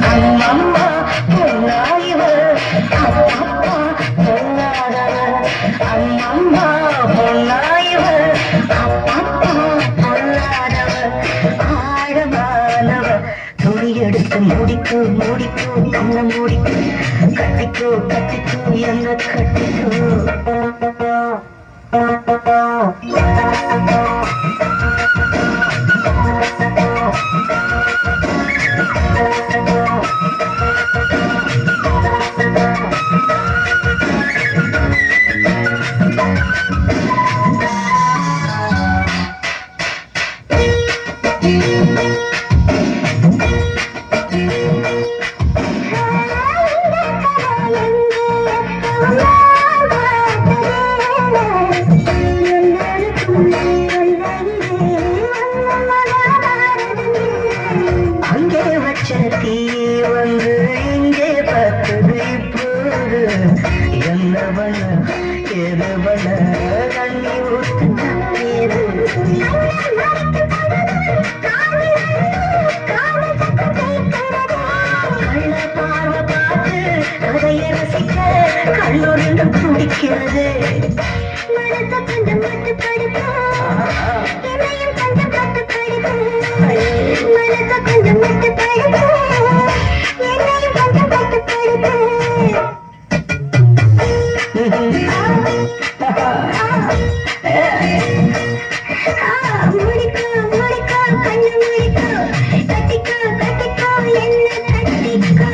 அம்மம்மா பொன்னாயிவ அப்பப்பா பொன்னாதவ அம்மம்மா பொன்னாயிவ அப்பப்பா பொன்னாதவ ஆழமானவ துணி எடுத்து மூடிக்கோ மூடிக்கோ கண்ண மூடிக்கோ கட்டிக்கோ கட்டிக்கோ என்ன கட்டிக்கோ அங்கே வச்ச தீ வந்து இங்கே பார்த்தது இப்போது என்ன பண்ண எது பண்ண தண்ணி ஊத்து நீரு கள்ள பார்வை பார்த்து கதையை ரசிக்க கல்லூரில் துடிக்கிறது மனச கொஞ்சம் மட்டும் படிக்கும் என்னையும் கொஞ்சம் கட்டு படிக்கும் மனச கொஞ்சம் மட்டும் படிக்கும் என்னையும் கொஞ்சம் கட்டு படிக்கும் முடிக்கோ முடிக்கோ கண்ணு முடிக்கோ கட்டிக்கோ கட்டிக்கோ என்ன கட்டிக்கோ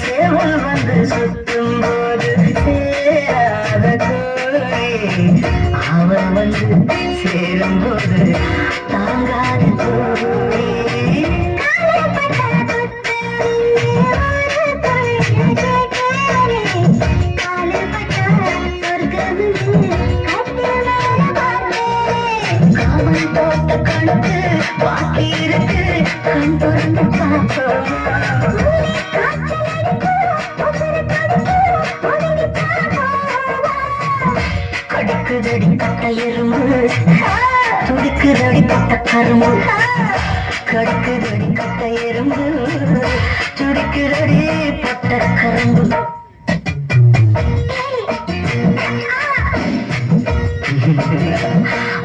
சேவல் வந்து சுத்தும் போது சேராத கோழி அவன் வந்து சேரும் போது தாங்காத கோழி காவல் தோட்ட கணக்கு பாக்கி இருக்கு கண் திறந்து பார்ப்போம் கடுக்குதடி கட்ட எறும்பு துடிக்குதடி பட்ட கரும்பு கடுக்குதடி கட்ட எறும்பு துடிக்குதடி பட்ட கரும்பு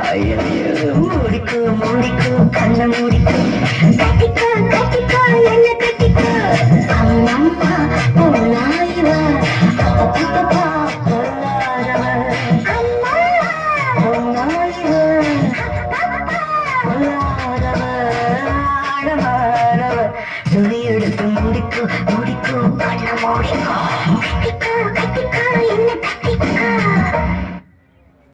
ஐயோ மூடிக்கோ மூடிக்கோ கண்ண மூடிக்கோ கட்டிக்கோ கட்டிக்கோ என்ன கட்டிக்கோ அம்மம்மா பொன்னாயிவ அப்பப்பா பொன்னாதவ அம்மா பொன்னாயிவ பொன்னாதவ ஆழமானவ துணி எடுத்து முடிக்கோ முடிக்கோ கண்ண மூடிக்கோ கட்டிக்கோ